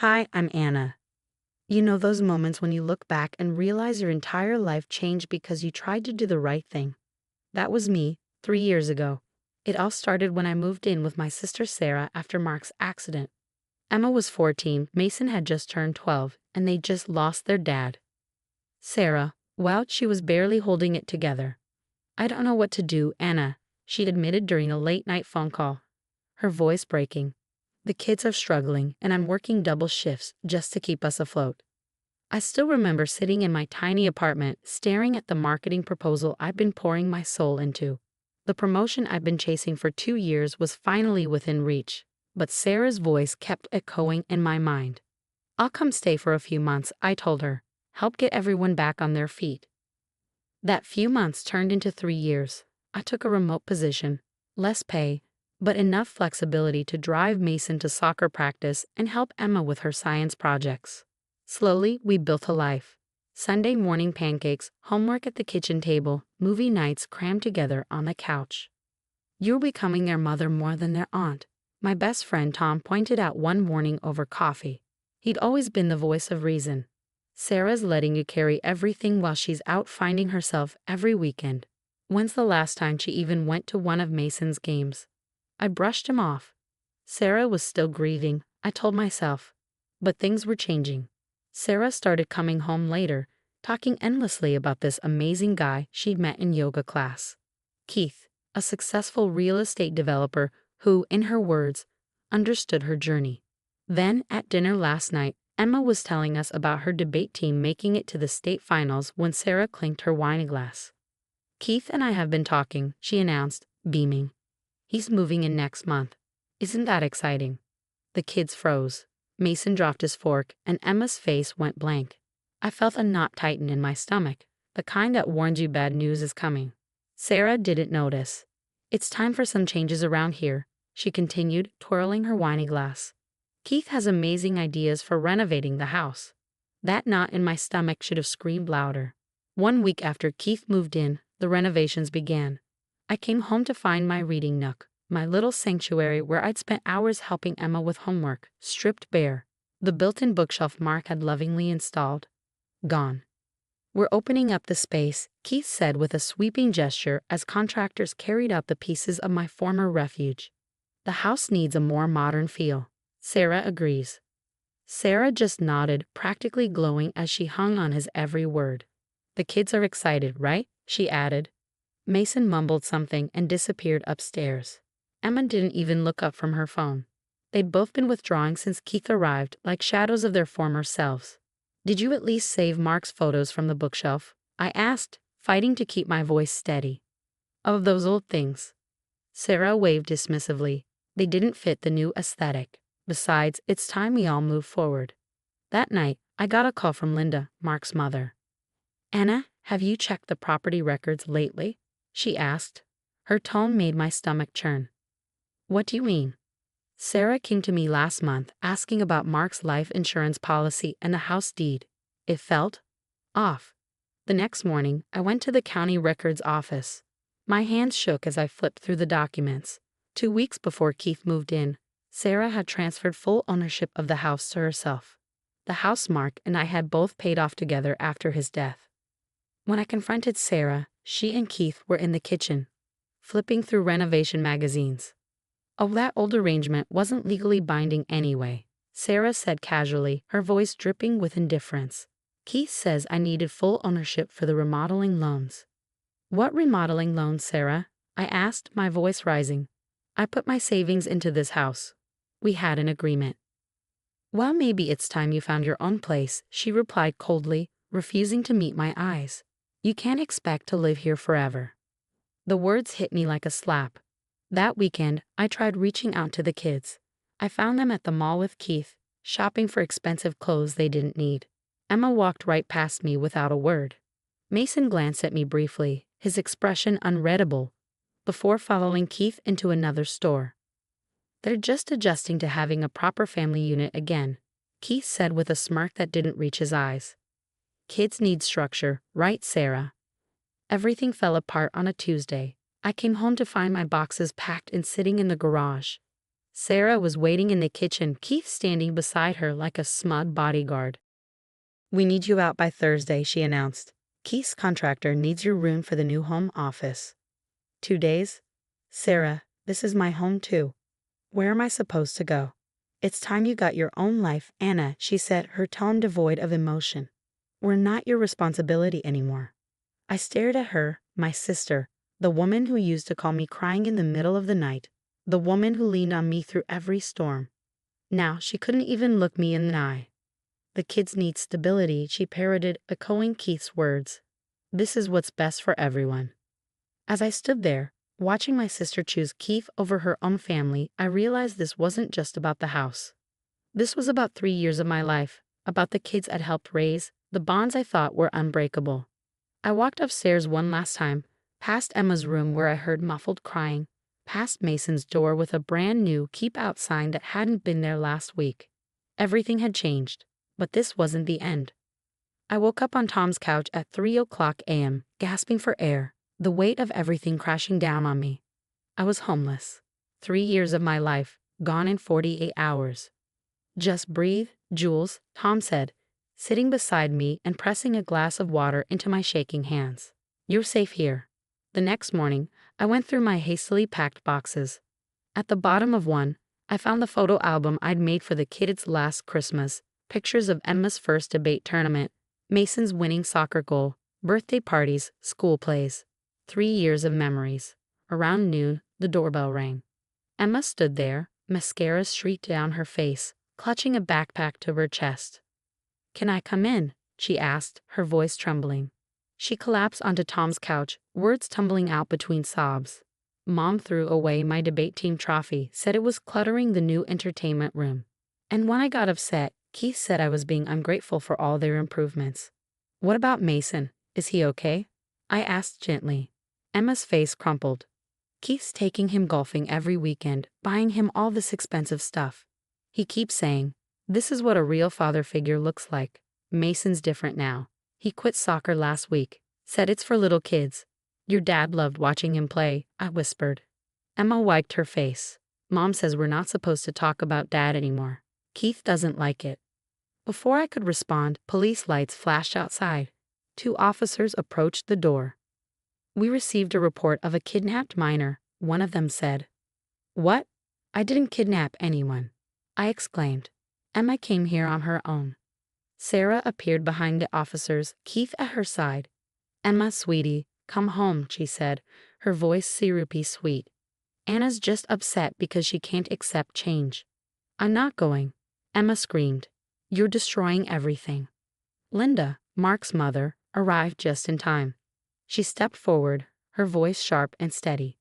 Hi, I'm Anna. You know those moments when you look back and realize your entire life changed because you tried to do the right thing? That was me, 3 years ago. It all started when I moved in with my sister Sarah after Mark's accident. Emma was 14, Mason had just turned 12, and they just lost their dad. Sarah, well, she was barely holding it together. "I don't know what to do, Anna," she admitted during a late-night phone call, her voice breaking. "The kids are struggling, and I'm working double shifts just to keep us afloat." I still remember sitting in my tiny apartment, staring at the marketing proposal I'd been pouring my soul into. The promotion I'd been chasing for 2 years was finally within reach, but Sarah's voice kept echoing in my mind. "I'll come stay for a few months," I told her. "Help get everyone back on their feet." That few months turned into 3 years. I took a remote position, less pay, but enough flexibility to drive Mason to soccer practice and help Emma with her science projects. Slowly, we built a life. Sunday morning pancakes, homework at the kitchen table, movie nights crammed together on the couch. "You're becoming their mother more than their aunt," my best friend Tom pointed out one morning over coffee. He'd always been the voice of reason. "Sarah's letting you carry everything while she's out finding herself every weekend. When's the last time she even went to one of Mason's games?" I brushed him off. Sarah was still grieving, I told myself. But things were changing. Sarah started coming home later, talking endlessly about this amazing guy she'd met in yoga class. Keith, a successful real estate developer who, in her words, understood her journey. Then, at dinner last night, Emma was telling us about her debate team making it to the state finals when Sarah clinked her wine glass. "Keith and I have been talking," she announced, beaming. "He's moving in next month. Isn't that exciting?" The kids froze. Mason dropped his fork, and Emma's face went blank. I felt a knot tighten in my stomach, the kind that warns you bad news is coming. Sarah didn't notice. "It's time for some changes around here," she continued, twirling her wine glass. "Keith has amazing ideas for renovating the house." That knot in my stomach should have screamed louder. 1 week after Keith moved in, the renovations began. I came home to find my reading nook, my little sanctuary where I'd spent hours helping Emma with homework, stripped bare. The built-in bookshelf Mark had lovingly installed, gone. "We're opening up the space," Keith said with a sweeping gesture as contractors carried out the pieces of my former refuge. "The house needs a more modern feel." Sarah agrees. Sarah just nodded, practically glowing as she hung on his every word. "The kids are excited, right?" she added. Mason mumbled something and disappeared upstairs. Emma didn't even look up from her phone. They'd both been withdrawing since Keith arrived, like shadows of their former selves. "Did you at least save Mark's photos from the bookshelf?" I asked, fighting to keep my voice steady. "Of those old things." Sarah waved dismissively. "They didn't fit the new aesthetic. Besides, it's time we all move forward." That night, I got a call from Linda, Mark's mother. "Anna, have you checked the property records lately?" she asked. Her tone made my stomach churn. "What do you mean?" "Sarah came to me last month asking about Mark's life insurance policy and the house deed. It felt off." The next morning, I went to the county records office. My hands shook as I flipped through the documents. 2 weeks before Keith moved in, Sarah had transferred full ownership of the house to herself. The house Mark and I had both paid off together after his death. When I confronted Sarah, she and Keith were in the kitchen, flipping through renovation magazines. "Oh, that old arrangement wasn't legally binding anyway," Sarah said casually, her voice dripping with indifference. "Keith says I needed full ownership for the remodeling loans." "What remodeling loans, Sarah?" I asked, my voice rising. "I put my savings into this house. We had an agreement." "Well, maybe it's time you found your own place," she replied coldly, refusing to meet my eyes. "You can't expect to live here forever." The words hit me like a slap. That weekend, I tried reaching out to the kids. I found them at the mall with Keith, shopping for expensive clothes they didn't need. Emma walked right past me without a word. Mason glanced at me briefly, his expression unreadable, before following Keith into another store. "They're just adjusting to having a proper family unit again," Keith said with a smirk that didn't reach his eyes. "Kids need structure, right, Sarah?" Everything fell apart on a Tuesday. I came home to find my boxes packed and sitting in the garage. Sarah was waiting in the kitchen, Keith standing beside her like a smug bodyguard. "We need you out by Thursday," she announced. "Keith's contractor needs your room for the new home office." 2 days? Sarah, this is my home too. Where am I supposed to go? It's time you got your own life, Anna, she said, her tone devoid of emotion. We're not your responsibility anymore. I stared at her, my sister, the woman who used to call me crying in the middle of the night, the woman who leaned on me through every storm. Now she couldn't even look me in the eye. "The kids need stability," she parroted, echoing Keith's words. "This is what's best for everyone." As I stood there, watching my sister choose Keith over her own family, I realized this wasn't just about the house. This was about 3 years of my life, about the kids I'd helped raise, the bonds I thought were unbreakable. I walked upstairs one last time, past Emma's room where I heard muffled crying, past Mason's door with a brand new keep out sign that hadn't been there last week. Everything had changed, but this wasn't the end. I woke up on Tom's couch at 3 a.m., gasping for air, the weight of everything crashing down on me. I was homeless. 3 years of my life, gone in 48 hours. "Just breathe, Jules," Tom said, sitting beside me and pressing a glass of water into my shaking hands. "You're safe here." The next morning, I went through my hastily packed boxes. At the bottom of one, I found the photo album I'd made for the kids last Christmas, pictures of Emma's first debate tournament, Mason's winning soccer goal, birthday parties, school plays. 3 years of memories. Around noon, the doorbell rang. Emma stood there, mascara streaked down her face, clutching a backpack to her chest. "Can I come in?" she asked, her voice trembling. She collapsed onto Tom's couch, words tumbling out between sobs. "Mom threw away my debate team trophy, said it was cluttering the new entertainment room. And when I got upset, Keith said I was being ungrateful for all their improvements." "What about Mason? Is he okay?" I asked gently. Emma's face crumpled. "Keith's taking him golfing every weekend, buying him all this expensive stuff. He keeps saying, 'This is what a real father figure looks like.' Mason's different now. He quit soccer last week, said it's for little kids. Your dad loved watching him play," I whispered. Emma wiped her face. "Mom says we're not supposed to talk about Dad anymore. Keith doesn't like it." Before I could respond, police lights flashed outside. 2 officers approached the door. "We received a report of a kidnapped minor," one of them said. "What? I didn't kidnap anyone," I exclaimed. "Emma came here on her own." Sarah appeared behind the officers, Keith at her side. "Emma, sweetie, come home," she said, her voice syrupy sweet. "Anna's just upset because she can't accept change." "I'm not going," Emma screamed. "You're destroying everything." Linda, Mark's mother, arrived just in time. She stepped forward, her voice sharp and steady.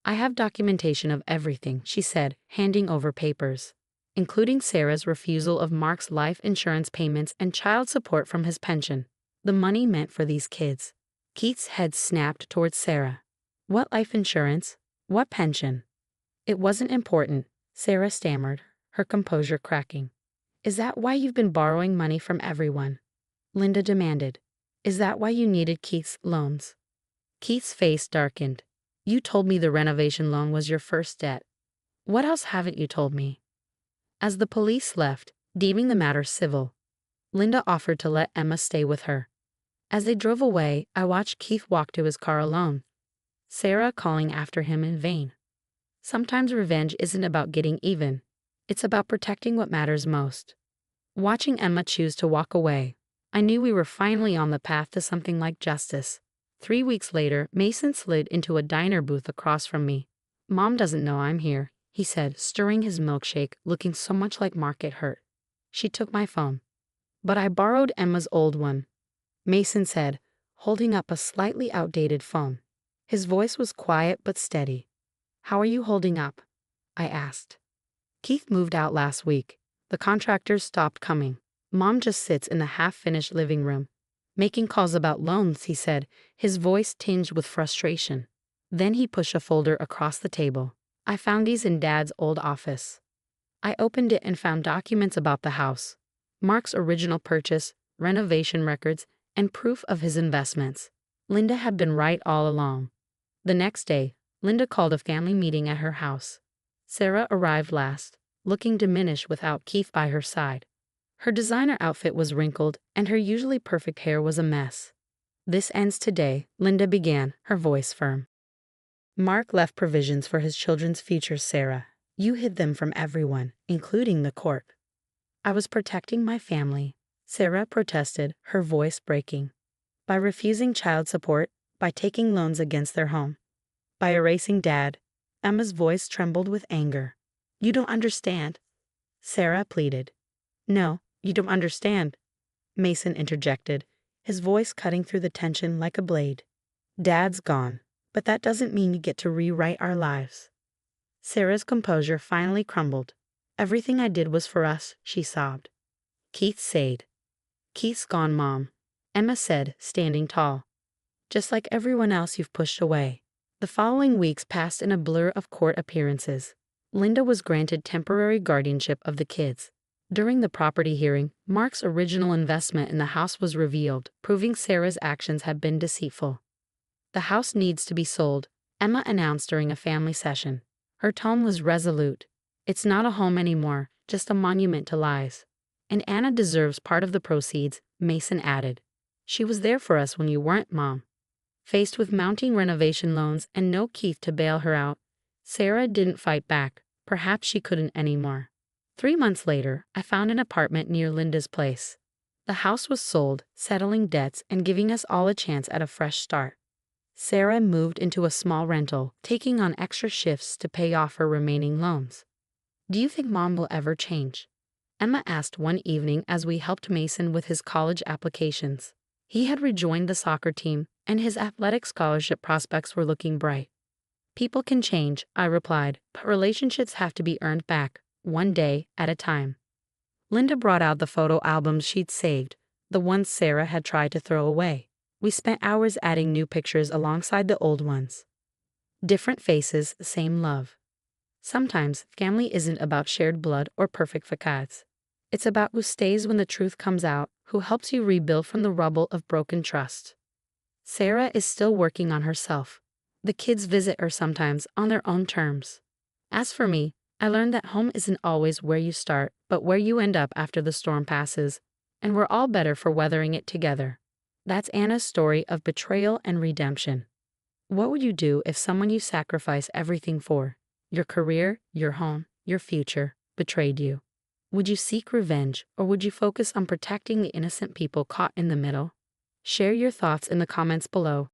"I have documentation of everything," she said, handing over papers, including Sarah's refusal of Mark's life insurance payments and child support from his pension. The money meant for these kids. Keith's head snapped towards Sarah. "What life insurance? What pension?" "It wasn't important," Sarah stammered, her composure cracking. "Is that why you've been borrowing money from everyone?" Linda demanded. "Is that why you needed Keith's loans?" Keith's face darkened. "You told me the renovation loan was your first debt. What else haven't you told me?" As the police left, deeming the matter civil, Linda offered to let Emma stay with her. As they drove away, I watched Keith walk to his car alone, Sarah calling after him in vain. Sometimes revenge isn't about getting even. It's about protecting what matters most. Watching Emma choose to walk away, I knew we were finally on the path to something like justice. 3 weeks later, Mason slid into a diner booth across from me. "Mom doesn't know I'm here," he said, stirring his milkshake, looking so much like Mark it hurt. She took my phone. "But I borrowed Emma's old one," Mason said, holding up a slightly outdated phone. His voice was quiet but steady. "How are you holding up?" I asked. "Keith moved out last week. The contractors stopped coming. Mom just sits in the half-finished living room, making calls about loans," he said, his voice tinged with frustration. Then he pushed a folder across the table. "I found these in Dad's old office." I opened it and found documents about the house, Mark's original purchase, renovation records, and proof of his investments. Linda had been right all along. The next day, Linda called a family meeting at her house. Sarah arrived last, looking diminished without Keith by her side. Her designer outfit was wrinkled, and her usually perfect hair was a mess. "This ends today," Linda began, her voice firm. "Mark left provisions for his children's futures, Sarah. You hid them from everyone, including the court." "I was protecting my family," Sarah protested, her voice breaking. "By refusing child support, by taking loans against their home, by erasing Dad." Emma's voice trembled with anger. "You don't understand," Sarah pleaded. "No, you don't understand," Mason interjected, his voice cutting through the tension like a blade. "Dad's gone, but that doesn't mean you get to rewrite our lives." Sarah's composure finally crumbled. "Everything I did was for us," she sobbed. Keith sighed. "Keith's gone, Mom," Emma said, standing tall. "Just like everyone else you've pushed away." The following weeks passed in a blur of court appearances. Linda was granted temporary guardianship of the kids. During the property hearing, Mark's original investment in the house was revealed, proving Sarah's actions had been deceitful. "The house needs to be sold," Emma announced during a family session. Her tone was resolute. "It's not a home anymore, just a monument to lies. And Anna deserves part of the proceeds," Mason added. "She was there for us when you weren't, Mom." Faced with mounting renovation loans and no Keith to bail her out, Sarah didn't fight back. Perhaps she couldn't anymore. 3 months later, I found an apartment near Linda's place. The house was sold, settling debts and giving us all a chance at a fresh start. Sarah moved into a small rental, taking on extra shifts to pay off her remaining loans. "Do you think Mom will ever change?" Emma asked one evening as we helped Mason with his college applications. He had rejoined the soccer team, and his athletic scholarship prospects were looking bright. "People can change," I replied, "but relationships have to be earned back, one day at a time." Linda brought out the photo albums she'd saved, the ones Sarah had tried to throw away. We spent hours adding new pictures alongside the old ones. Different faces, same love. Sometimes family isn't about shared blood or perfect facades. It's about who stays when the truth comes out, who helps you rebuild from the rubble of broken trust. Sarah is still working on herself. The kids visit her sometimes on their own terms. As for me, I learned that home isn't always where you start, but where you end up after the storm passes, and we're all better for weathering it together. That's Anna's story of betrayal and redemption. What would you do if someone you sacrifice everything for, your career, your home, your future, betrayed you? Would you seek revenge, or would you focus on protecting the innocent people caught in the middle? Share your thoughts in the comments below.